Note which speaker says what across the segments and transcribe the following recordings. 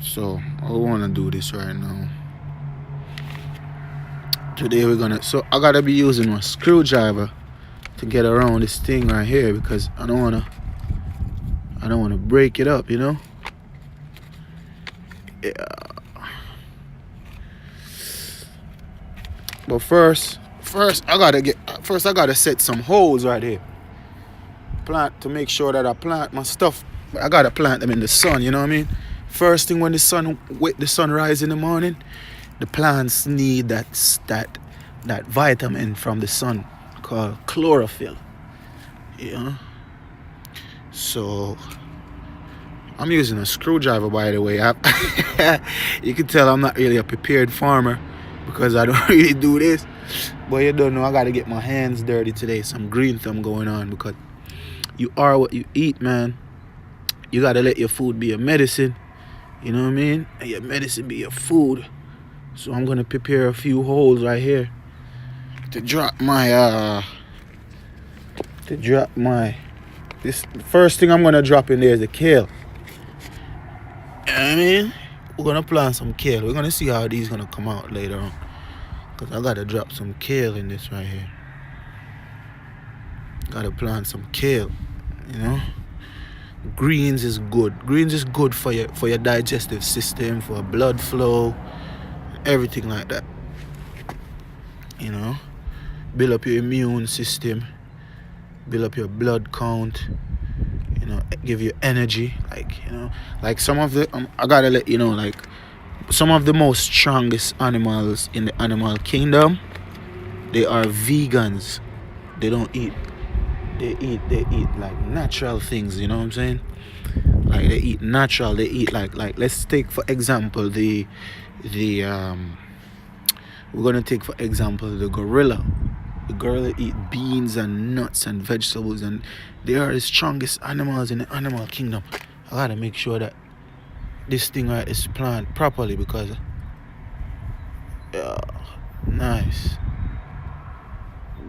Speaker 1: So I want to do this right now. Today we're gonna. So I gotta be using my screwdriver to get around this thing right here because I don't wanna. I don't wanna break it up, you know. Yeah. But first I gotta set some holes right here. Plant to make sure that I plant my stuff. I gotta plant them in the sun. You know what I mean? First thing when the sun rise in the morning, the plants need that vitamin from the sun called chlorophyll. You know. So I'm using a screwdriver, by the way. You can tell I'm not really a prepared farmer because I don't really do this. But you don't know, I gotta get my hands dirty today. Some green thumb going on because you are what you eat, man. You gotta let your food be your medicine. You know what I mean? And your medicine be your food. So I'm gonna prepare a few holes right here to drop my this first thing I'm gonna drop in there is the kale. You know what I mean? We're gonna plant some kale. We're gonna see how these gonna come out later on. Cause I gotta drop some kale in this right here. Gotta plant some kale, you know. Greens is good. Greens is good for your digestive system, for blood flow, everything like that. You know, build up your immune system, build up your blood count. You know, give you energy. Like some of the I gotta let you know, like some of the most strongest animals in the animal kingdom, they are vegans. They don't eat. They eat like natural things. You know what I'm saying? Like they eat natural. They eat like let's take for example the we're gonna take for example the gorilla. The gorilla eat beans and nuts and vegetables, and they are the strongest animals in the animal kingdom. I gotta make sure that this thing right is planted properly because nice,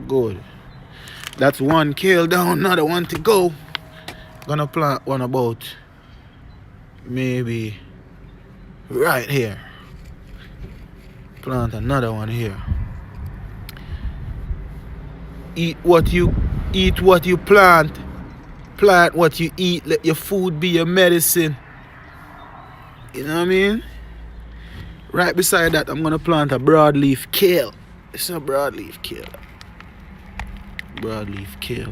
Speaker 1: good. That's one kale down, another one to go. Gonna plant one about maybe right here. Plant another one here. Eat what you plant. Plant what you eat. Let your food be your medicine. You know what I mean? Right beside that, I'm gonna plant a broadleaf kale. It's a broadleaf kale. Broadleaf kale.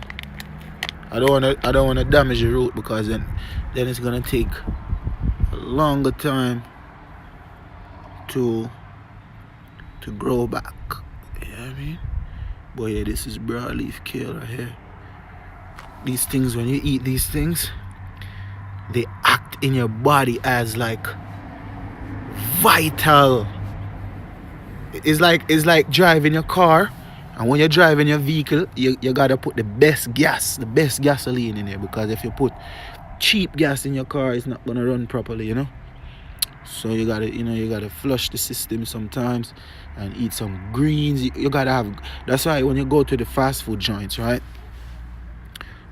Speaker 1: I don't wanna damage the root because then it's gonna take a longer time to grow back. You know what I mean? But yeah, this is broadleaf kale right here. These things, when you eat these things, they act in your body as like vital. It's like driving your car, and when you're driving your vehicle, you gotta put the best gasoline in there, because if you put cheap gas in your car, it's not gonna run properly, you know. So you gotta flush the system sometimes and eat some greens. You gotta have. That's why when you go to the fast food joints, right?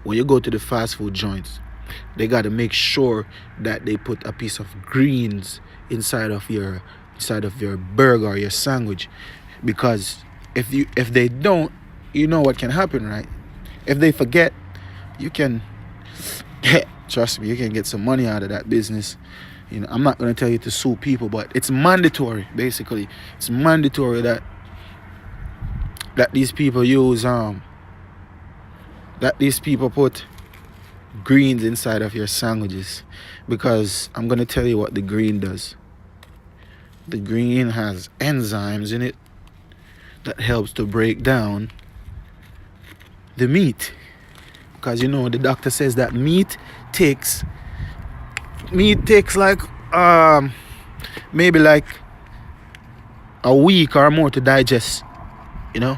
Speaker 1: When you go to the fast food joints, they gotta make sure that they put a piece of greens inside of your burger or your sandwich, because if they don't, you know what can happen, right? If they forget, you can trust me, you can get some money out of that business. You know, I'm not going to tell you to sue people, but it's mandatory. Basically, it's mandatory that these people use that these people put greens inside of your sandwiches, because I'm going to tell you what the green does. The green has enzymes in it that helps to break down the meat, because you know the doctor says that meat takes like maybe like a week or more to digest, you know.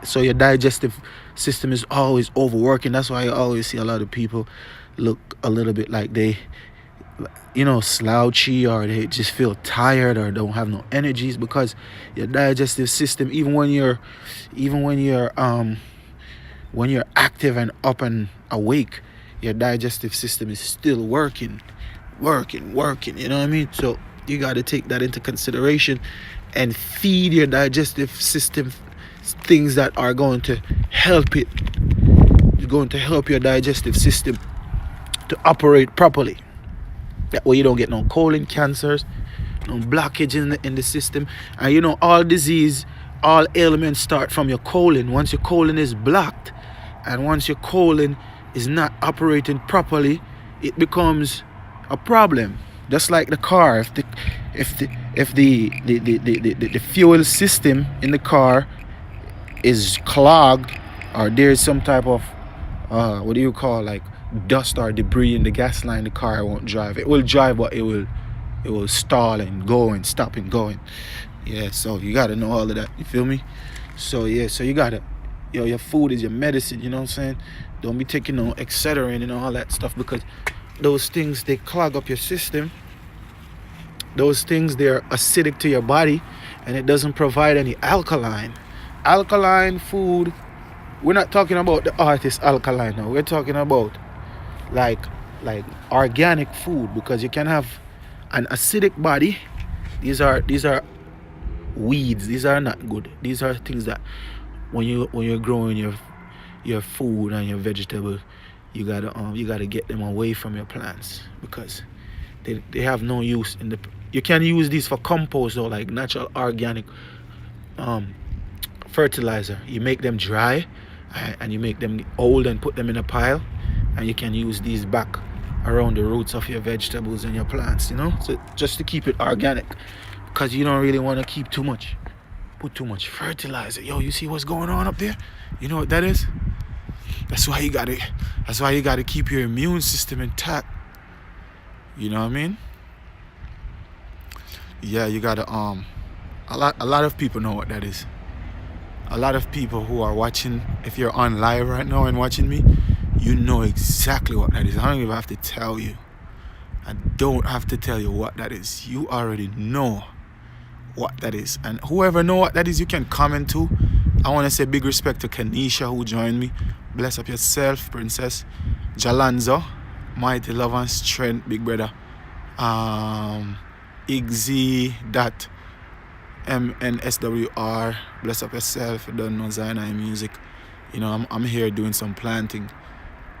Speaker 1: So your digestive system is always overworking. That's why you always see a lot of people look a little bit like they, you know, slouchy, or they just feel tired or don't have no energies, because your digestive system, even when you're active and up and awake, your digestive system is still working working, you know what I mean? So you got to take that into consideration and feed your digestive system things that are going to help it, going to help your digestive system to operate properly. That way you don't get no colon cancers, no blockage in the system. And you know, all disease, all ailments start from your colon. Once your colon is blocked, and once your colon is not operating properly, it becomes a problem. Just like the car, if the fuel system in the car is clogged, or there's some type of what do you call, like dust or debris in the gas line, the car won't drive. It will drive, but it will stall and go and stop and going. Yeah, so you gotta know all of that. You feel me? So yeah, so you gotta, your food is your medicine. You know what I'm saying? Don't be taking no Excedrin and all that stuff, because those things, they clog up your system. Those things, they're acidic to your body, and it doesn't provide any alkaline food. We're not talking about the artist alkaline now. We're talking about like organic food, because you can have an acidic body. These are weeds. These are not good. These are things that when you're growing your food and your vegetable, you gotta get them away from your plants, because they have no use in the. You can use these for compost or like natural organic fertilizer. You make them dry and you make them old and put them in a pile, and you can use these back around the roots of your vegetables and your plants, you know, so just to keep it organic, because you don't really want to put too much fertilizer. Yo, you see what's going on up there? You know what that is? That's why you gotta keep your immune system intact. You know what I mean? Yeah, you gotta a lot of people know what that is. A lot of people who are watching, if you're on live right now and watching me, you know exactly what that is. I don't even have to tell you. I don't have to tell you what that is. You already know what that is. And whoever know what that is, you can comment too. I want to say big respect to Kenisha, who joined me. Bless up yourself, Princess. Jalanzo, mighty love and strength, big brother. Igzy.MNSWR, bless up yourself. You don't know Zionai music. You know, I'm here doing some planting,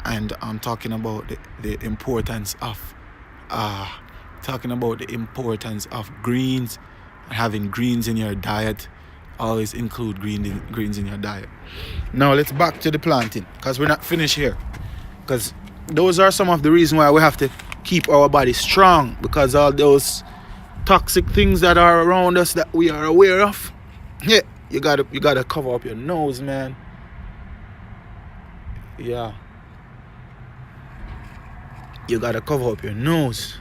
Speaker 1: and I'm talking about the importance of greens, and having greens in your diet. Always include greens in your diet. Now let's back to the planting, because we're not finished here. Because those are some of the reasons why we have to keep our body strong, because all those toxic things that are around us that we are aware of. Yeah, you gotta cover up your nose, man. Yeah, you gotta cover up your nose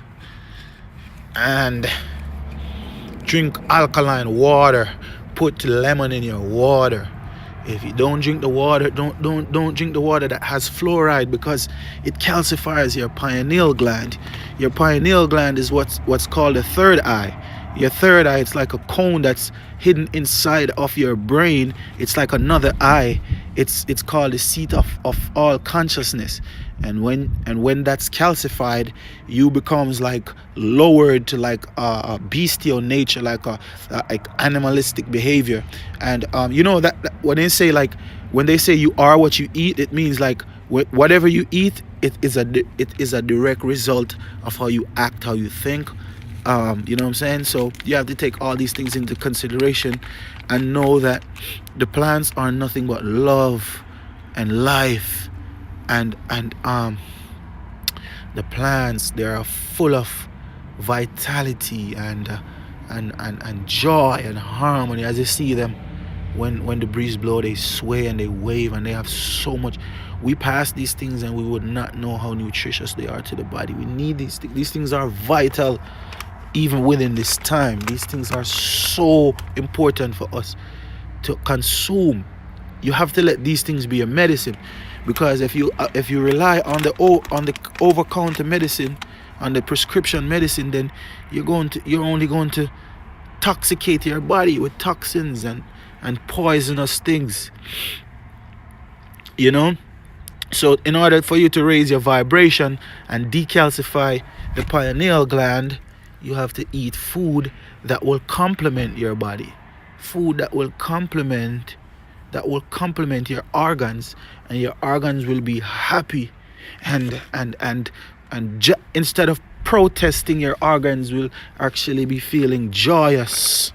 Speaker 1: and drink alkaline water. Put lemon in your water. If you don't drink the water, don't drink the water that has fluoride, because it calcifies your pineal gland. Your pineal gland is what's called the third eye. Your third eye, it's like a cone that's hidden inside of your brain. It's like another eye. It's called the seat of all consciousness. And when that's calcified, you becomes like lowered to like a bestial nature, like animalistic behavior. And you know that when they say you are what you eat, it means like whatever you eat, it is a direct result of how you act, how you think. You know what I'm saying? So you have to take all these things into consideration and know that the plants are nothing but love and life, and the plants, they are full of vitality and joy and harmony. As you see them, when the breeze blow, they sway and they wave, and they have so much. We pass these things and we would not know how nutritious they are to the body. We need these things. These things are vital. Even within this time, these things are so important for us to consume. You have to let these things be your medicine, because if you rely on the over-counter medicine, on the prescription medicine, then you're only going to toxicate your body with toxins and poisonous things. You know. So in order for you to raise your vibration and decalcify the pineal gland, you have to eat food that will complement your body. Food that will complement your organs, and your organs will be happy, and instead of protesting, your organs will actually be feeling joyous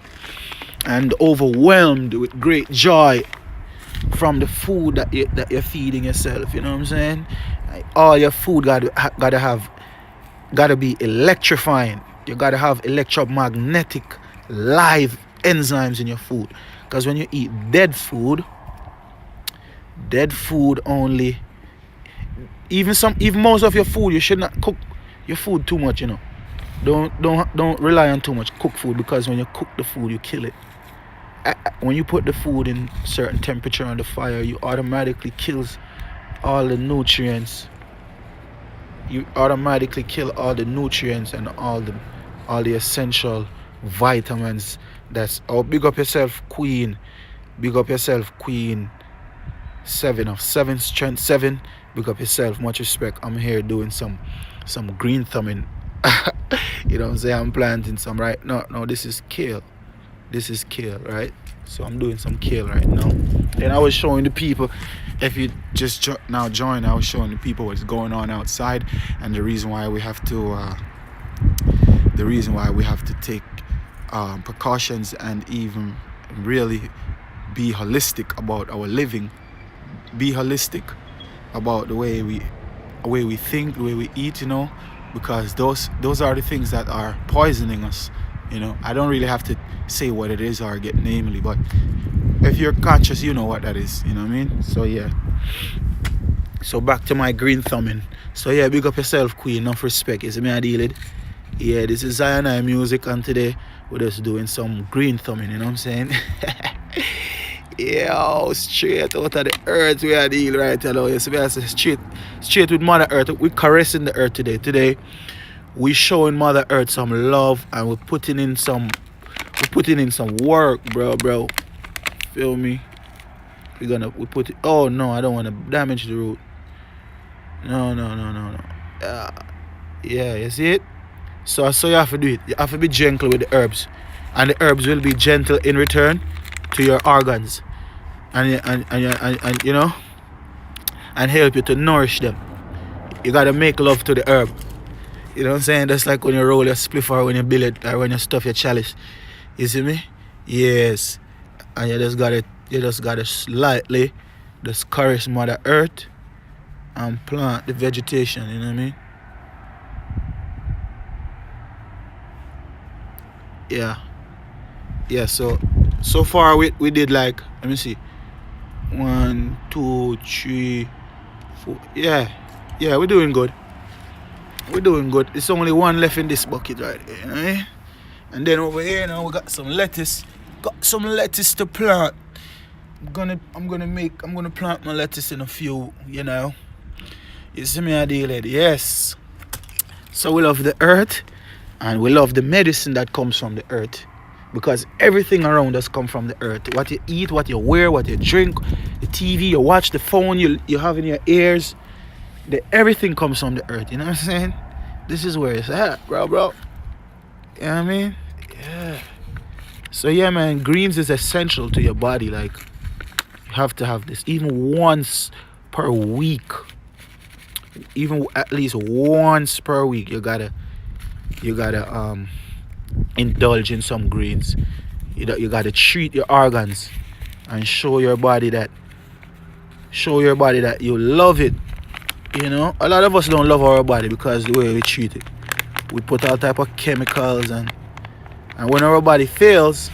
Speaker 1: and overwhelmed with great joy from the food that you're feeding yourself. You know what I'm saying? Like, all your food gotta be electrifying. You gotta have electromagnetic live enzymes in your food. Because when you eat dead food only, even most of your food, you should not cook your food too much. Don't rely on too much cooked food, because when you cook the food, you kill it. When you put the food in certain temperature on the fire, you automatically kills all the nutrients. You automatically kill all the nutrients and all the essential vitamins. Big up yourself, Queen. Big up yourself, Queen. 7 of 7 strength 7. Big up yourself. Much respect. I'm here doing some green thumbing. You know what I'm saying? I'm planting some right now. No, this is kale. This is kale, right? So I'm doing some kale right now. And I was showing the people, if you just now join, I was showing the people what's going on outside, and the reason why we have to take precautions, and even really be holistic about our living, be holistic about the way we think, the way we eat, because those are the things that are poisoning us. I don't really have to say what it is or get namely, but if you're conscious, you know what that is. You know what I mean? So yeah. So back to my green thumbing. So yeah, big up yourself, Queen. Enough respect. You see me I deal it. Yeah, this is Zion Music, and today we're just doing some green thumbing. You know what I'm saying? Yeah, straight out of the earth we are deal right now. You see me I say straight with Mother Earth. We're caressing the earth today. Today we showing Mother Earth some love, and we're putting in some work, bro. Feel me? We put it. Oh no, I don't want to damage the root. No. Yeah, you see it? So you have to do it. You have to be gentle with the herbs, and the herbs will be gentle in return to your organs, and help you to nourish them. You gotta make love to the herb. You know what I'm saying? That's like when you roll your spliff, or when you billet, or when you stuff your chalice. You see me? Yes. And you just gotta slightly just caress Mother Earth and plant the vegetation. You know what I mean? Yeah. So far we did, like, let me see, 1, 2, 3, 4. Yeah, we're doing good. It's only one left in this bucket right here, you know? And then over here now we got some lettuce. To plant. I'm gonna plant my lettuce in a few, You see me I deal it. Yes. So we love the earth, and we love the medicine that comes from the earth, because everything around us comes from the earth. What you eat, what you wear, what you drink, the TV you watch, the phone you have in your ears, everything comes from the earth. You know what I'm saying? This is where it's at, bro. You know what I mean? Yeah. So yeah, man, greens is essential to your body. Like, you have to have this even once per week. Even at least once per week, you gotta indulge in some greens. You gotta treat your organs and show your body that you love it. A lot of us don't love our body because the way we treat it. We put all type of chemicals, and when our body fails,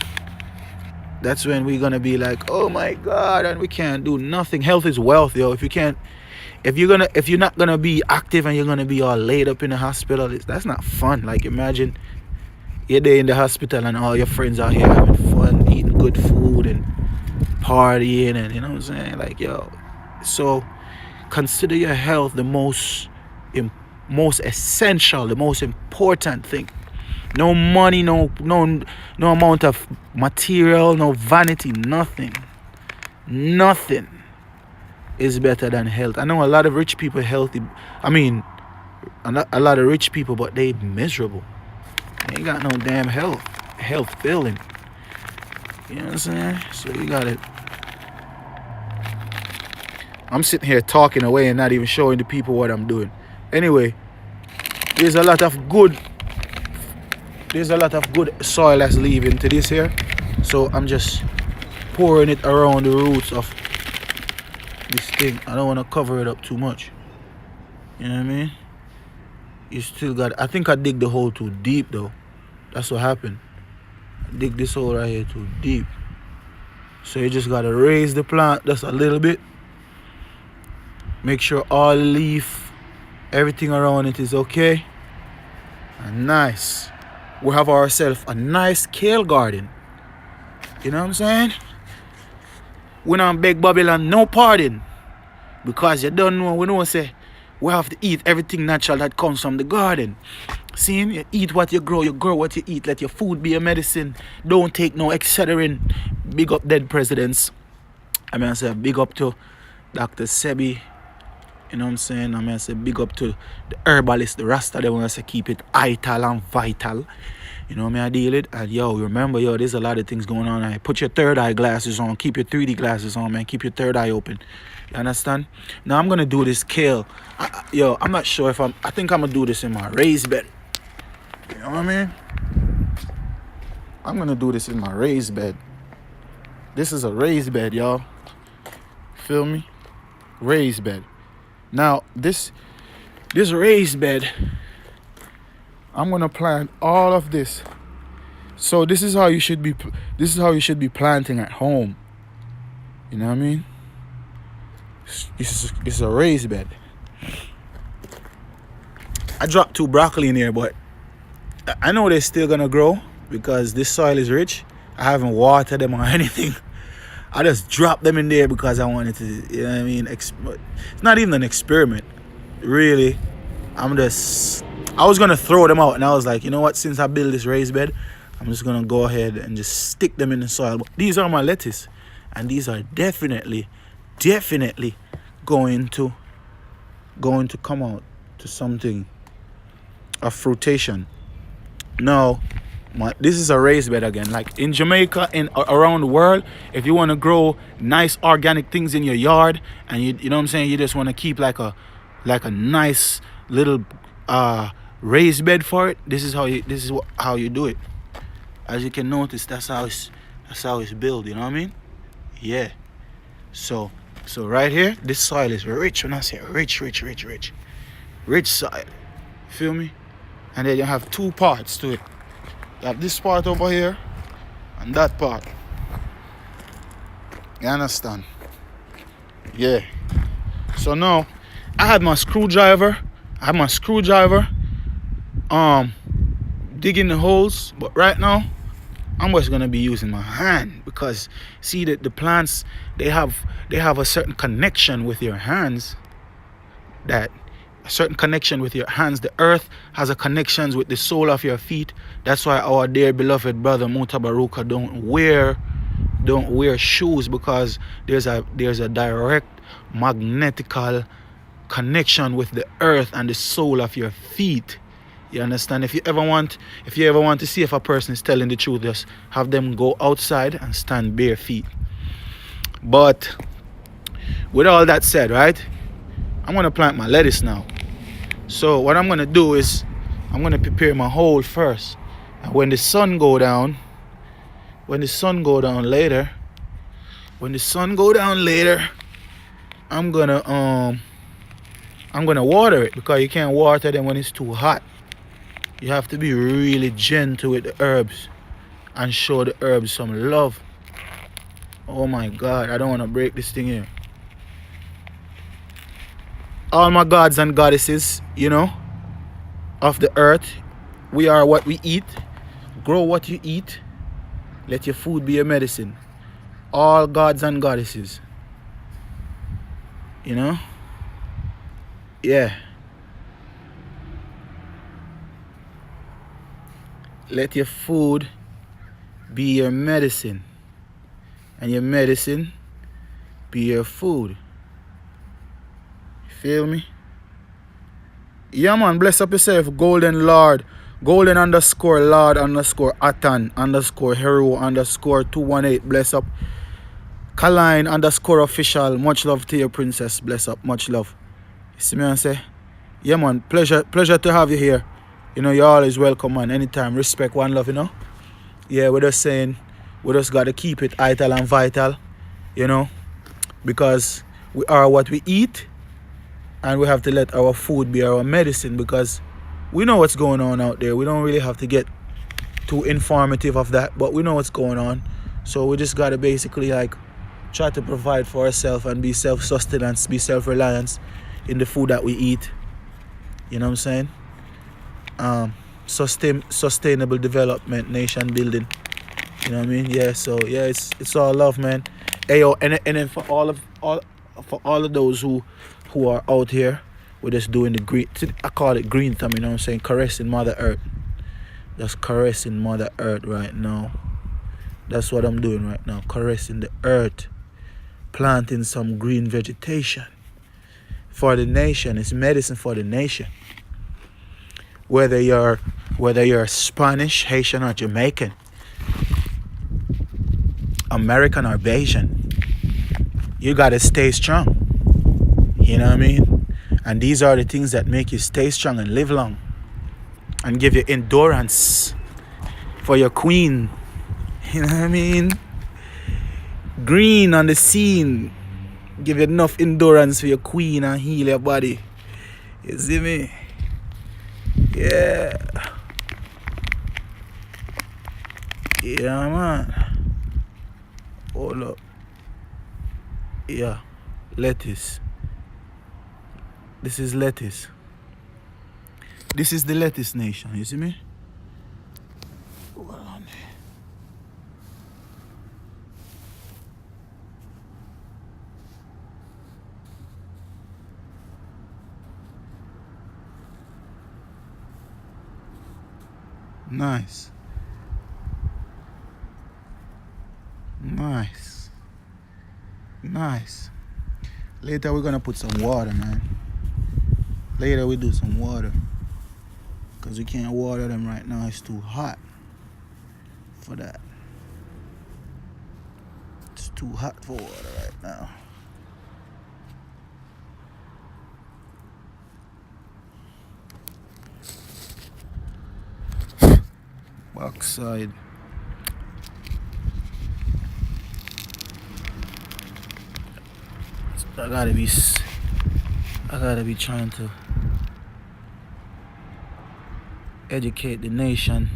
Speaker 1: that's when we're gonna be like, oh my God, and we can't do nothing. Health is wealth, yo. If you're not gonna be active and you're gonna be all laid up in the hospital, that's not fun. Like, imagine you're there in the hospital and all your friends out here having fun, eating good food and partying, and you know what I'm saying? Like, yo. So consider your health the most essential, the most important thing. No money, no amount of material, no vanity, nothing is better than health. I know a lot of rich people healthy. I mean, A lot of rich people, but they miserable. They ain't got no damn health feeling. You know what I'm saying? So you got it. I'm sitting here talking away and not even showing the people what I'm doing. Anyway, there's a lot of good soil that's leaving to this here. So I'm just pouring it around the roots of this thing. I don't want to cover it up too much. You know what I mean? You still got, I think I dig the hole too deep though. That's what happened. I dig this hole right here too deep. So you just gotta raise the plant just a little bit. Make sure all leaf, everything around it is okay. And nice. We have ourselves a nice kale garden. You know what I'm saying? We don't beg Babylon no pardon. Because you don't know, we know say we have to eat everything natural that comes from the garden. See, you eat what you grow what you eat. Let your food be a medicine. Don't take no excedrin. Big up dead presidents. I say big up to Dr. Sebi. You know what I'm saying? I say big up to the herbalist, the Rasta. They want to say keep it ital and vital. You know what I deal it? And yo, remember, there's a lot of things going on. Put your third eye glasses on. Keep your 3D glasses on, man. Keep your third eye open. You understand? Now I'm gonna do this kale. I'm not sure if I think I'm gonna do this in my raised bed. You know what I mean? I'm gonna do this in my raised bed. This is a raised bed, y'all. Feel me? Raised bed. Now this raised bed, I'm gonna plant all of this. So this is how you should be planting at home. You know what I mean? It's a raised bed. I dropped 2 broccoli in here, but I know they're still gonna grow because this soil is rich. I haven't watered them or anything. I just dropped them in there because I wanted to, you know what I mean? It's not even an experiment, really. I was gonna throw them out, and I was like, you know what? Since I built this raised bed, I'm just gonna go ahead and just stick them in the soil. But these are my lettuce, and these are definitely going to come out to something of fruitation. Now, this is a raised bed again. Like in Jamaica and around the world, if you want to grow nice organic things in your yard, and you know what I'm saying, you just want to keep like a nice little raised bed for it. This is how you do it. As you can notice, that's how it's built. You know what I mean? Yeah. So right here, this soil is rich. When I say rich soil, feel me? And then you have 2 parts to it. You have this part over here and that part. You understand? Yeah. So now I had my screwdriver. Digging the holes, but right now I'm just gonna be using my hand because see that the plants they have a certain connection with your hands. The earth has a connection with the sole of your feet. That's why our dear beloved brother Mutabaruka don't wear shoes, because there's a direct magnetical connection with the earth and the sole of your feet. You understand? If you ever want to see if a person is telling the truth, just have them go outside and stand bare feet. But with all that said, right, I'm gonna plant my lettuce now. So what I'm gonna do is I'm gonna prepare my hole first, and when the sun go down later, I'm gonna water it, because you can't water them when it's too hot. You have to be really gentle with the herbs and show the herbs some love. Oh my God, I don't want to break this thing here. All my gods and goddesses, of the earth, we are what we eat. Grow what you eat. Let your food be your medicine. All gods and goddesses. Yeah. Let your food be your medicine, and your medicine be your food. You feel me? Yeah, man, bless up yourself. Golden Lord. Golden underscore Lord underscore Atan underscore Hero underscore 218. Bless up. Caline underscore official. Much love to your princess. Bless up. Much love. You see me and say? Yeah, man. Pleasure to have you here. You know, you're always welcome, man. Anytime. Respect, one love, you know? Yeah, we're just saying, we just got to keep it ital and vital, you know? Because we are what we eat. And we have to let our food be our medicine, because we know what's going on out there. We don't really have to get too informative of that, but we know what's going on. So we just got to basically like try to provide for ourselves and be self-sustenance, be self-reliance in the food that we eat. You know what I'm saying? Sustainable development, nation building. You know what I mean? Yeah, so yeah, it's all love, man. Hey yo, and then for all of those who are out here, we're just doing the green, I call it green thumb, you know what I'm saying? Caressing Mother Earth. Just caressing Mother Earth right now. That's what I'm doing right now. Caressing the earth. Planting some green vegetation. For the nation. It's medicine for the nation. Whether you're Spanish, Haitian or Jamaican, American or Bayesian, you gotta stay strong. You know what I mean? And these are the things that make you stay strong and live long. And give you endurance for your queen. You know what I mean? Green on the scene. Give you enough endurance for your queen and heal your body. You see me? Yeah. Yeah, man. Hold up. Yeah. Lettuce. This is lettuce. This is the lettuce nation. You see me? Hold on. Nice. Nice. Nice. Later we're gonna put some water, man. Later we do some water. Because we can't water them right now. It's too hot for that. It's too hot for water right now. Backside. I gotta be trying to educate the nation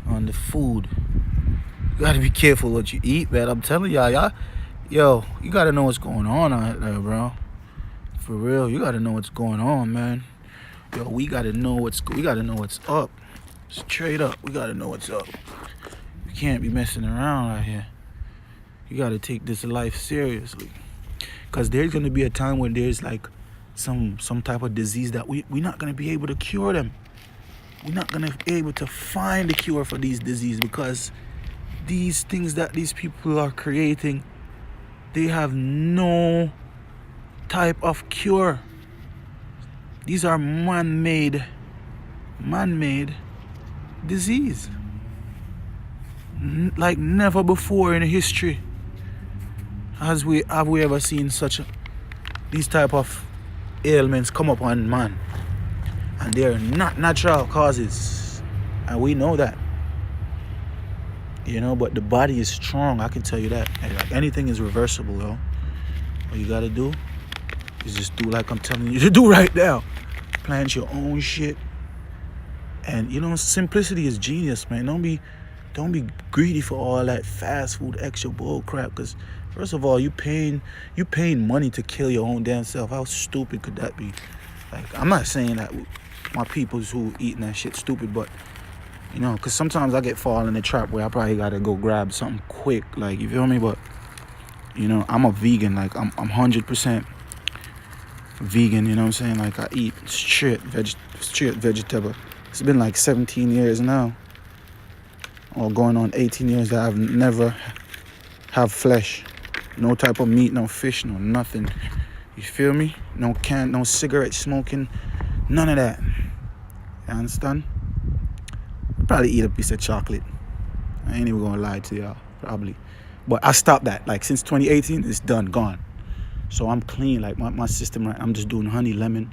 Speaker 1: on the food. You gotta be careful what you eat, man. I'm telling y'all, yo, you gotta know what's going on out there, bro. For real, you gotta know what's going on, man. Yo, we gotta know what's up. Straight up, we gotta know what's up. We can't be messing around out here. You gotta take this life seriously. Because there's gonna be a time when there's like some type of disease that we're not gonna be able to cure them. We're not gonna be able to find a cure for these diseases, because these things that these people are creating, they have no type of cure. These are man-made disease. Like never before in history have we ever seen these type of ailments come upon man. And they're not natural causes. And we know that. You know, but the body is strong, I can tell you that. Like anything is reversible, yo. What you gotta do is just do like I'm telling you to do right now. Plant your own shit. And you know, simplicity is genius, man. Don't be greedy for all that fast food extra bull crap. Because first of all, you paying money to kill your own damn self. How stupid could that be? Like, I'm not saying that my peoples who eating that shit stupid, but you know, because sometimes I get fall in the trap where I probably gotta go grab something quick, like, you feel me? But you know, I'm a vegan. Like, I'm 100% vegan. You know what I'm saying? Like, I eat straight vegetable. It's been like 17 years now, or going on 18 years that I've never have flesh, no type of meat, no fish, no nothing. You feel me? No cigarette smoking, None of that. You understand? Probably eat a piece of chocolate. I ain't even gonna lie to y'all. Probably. But I stopped that. Like since 2018, it's done, gone. So I'm clean. Like my system, right? I'm just doing honey, lemon.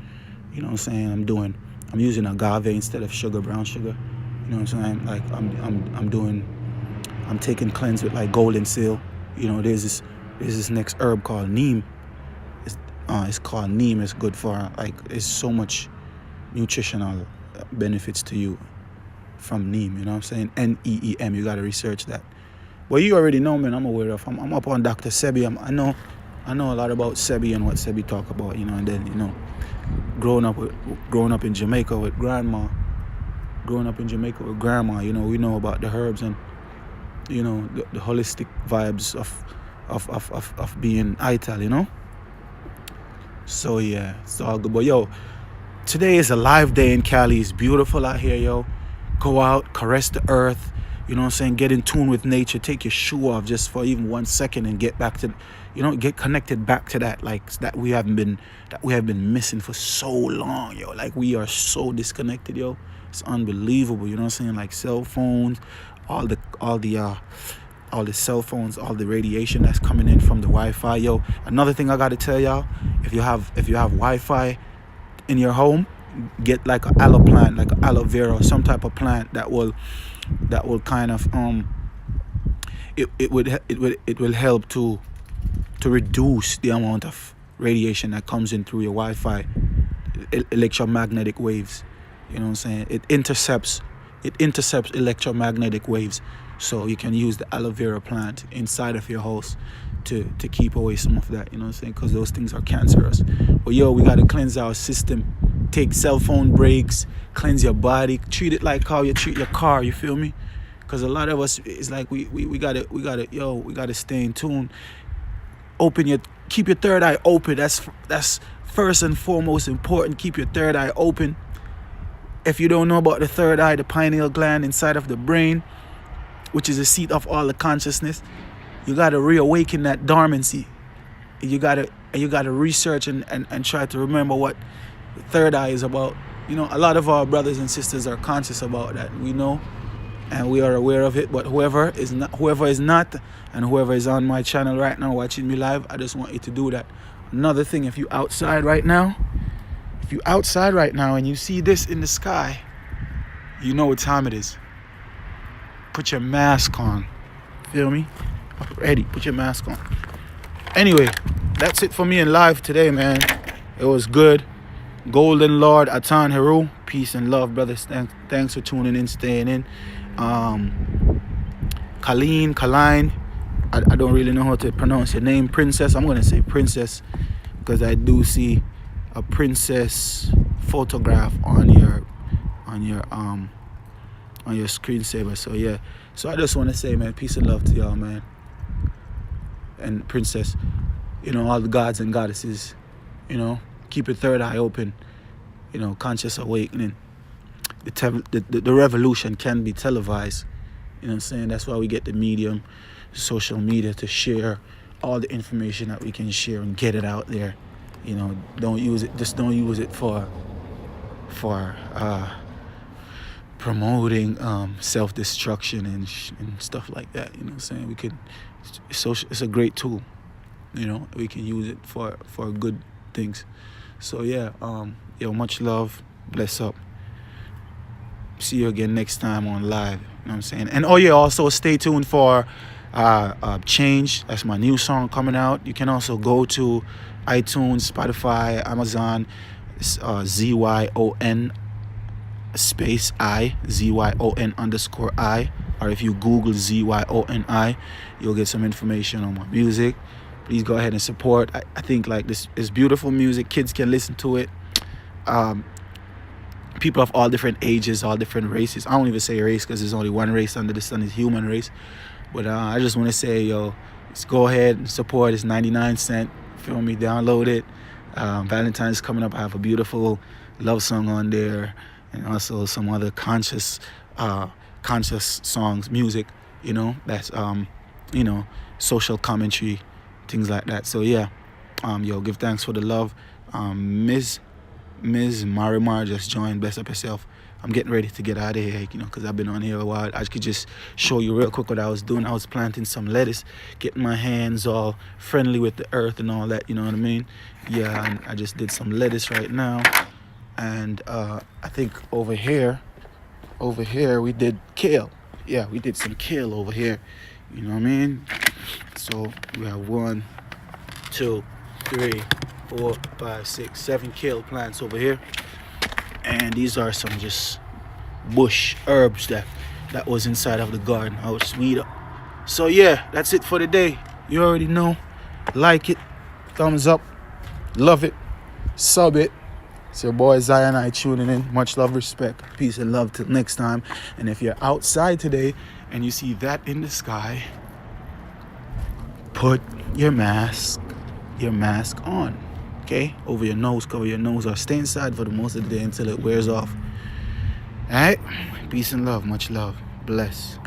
Speaker 1: You know what I'm saying? I'm using agave instead of sugar, brown sugar. You know what I'm saying? Like I'm taking cleanse with like golden seal. You know, there's this next herb called neem. It's called neem. It's good for like it's so much nutritional benefits to you from neem. You know what I'm saying? NEEM. You gotta research that. Well, you already know, man. I'm aware of. I'm up on Dr. Sebi. I know a lot about Sebi and what Sebi talk about. You know, and then growing up in Jamaica with grandma. You know, we know about the herbs and the holistic vibes of being ital. You know. So yeah, it's all good. But yo, today is a live day in Cali. It's beautiful out here, yo. Go out, caress the earth. You know what I'm saying? Get in tune with nature. Take your shoe off just for even 1 second and get back to, get connected back to that, like that we have been missing for so long, yo. Like we are so disconnected, yo. It's unbelievable. You know what I'm saying? Like cell phones, all the cell phones, all the radiation that's coming in from the Wi-Fi, yo. Another thing I gotta tell y'all, if you have Wi-Fi in your home, get like an aloe plant, like an aloe vera or some type of plant that will kind of it will help to reduce the amount of radiation that comes in through your Wi-Fi, electromagnetic waves. You know what I'm saying? It intercepts electromagnetic waves, so you can use the aloe vera plant inside of your house to keep away some of that. You know what I'm saying? Because those things are cancerous. But yo, we gotta cleanse our system. Take cell phone breaks, cleanse your body, treat it like how you treat your car. You feel me? Because a lot of us, it's like we gotta stay in tune. Keep your third eye open. That's first and foremost important. Keep your third eye open. If you don't know about the third eye, the pineal gland inside of the brain, which is the seat of all the consciousness, you gotta reawaken that dormancy. You gotta research and try to remember what the third eye is about. You know, a lot of our brothers and sisters are conscious about that. We know and we are aware of it. But whoever is not, and whoever is on my channel right now watching me live, I just want you to do that. Another thing, if you outside right now and you see this in the sky, you know what time it is. Put your mask on. Feel me? Ready. Put your mask on. Anyway, that's it for me in live today, man. It was good. Golden Lord Atan Heru. Peace and love, brothers. Thanks for tuning in, staying in. Kaline. I don't really know how to pronounce your name. Princess. I'm gonna say Princess because I do see a princess photograph on your screensaver. So yeah. So I just want to say, man, peace and love to y'all, man. And Princess, all the gods and goddesses, keep your third eye open, conscious awakening. The revolution can be televised. You know what I'm saying? That's why we get the medium, social media, to share all the information that we can share and get it out there. Don't use it for promoting self-destruction and stuff like that. You know what I'm saying? It's a great tool. We can use it for good things. So yeah, much love, bless up. See you again next time on live. You know what I'm saying? And also stay tuned for Change. That's my new song coming out. You can also go to iTunes, Spotify, Amazon, ZYON space I, ZYON_I, or if you Google ZYONI, you'll get some information on my music. Please go ahead and support. I think like this is beautiful music. Kids can listen to it. People of all different ages, all different races. I don't even say race because there's only one race under the sun, is human race. But I just want to say, let's go ahead and support. It's 99 cents. Feel me? Download it. Valentine's coming up. I have a beautiful love song on there, and also some other conscious songs, music. That's social commentary, things like that. So yeah, give thanks for the love. Ms. Marimar just joined. Bless up yourself. I'm getting ready to get out of here, because I've been on here a while. I could just show you real quick what I was doing. I was planting some lettuce, getting my hands all friendly with the earth and all that, you know what I mean? Yeah, and I just did some lettuce right now. And I think over here we did kale. Yeah, we did some kale over here, you know what I mean? So we have 1, 2, 3, 4, 5, 6, 7 kale plants over here. And these are some just bush herbs that was inside of the garden. I was weed up. So yeah, that's it for the day. You already know. Like it, thumbs up, love it, sub it. It's your boy Zion I tuning in. Much love, respect, peace and love till next time. And if you're outside today and you see that in the sky, put your mask on. Okay, over your nose, cover your nose, or stay inside for the most of the day until it wears off. All right, peace and love, much love, bless.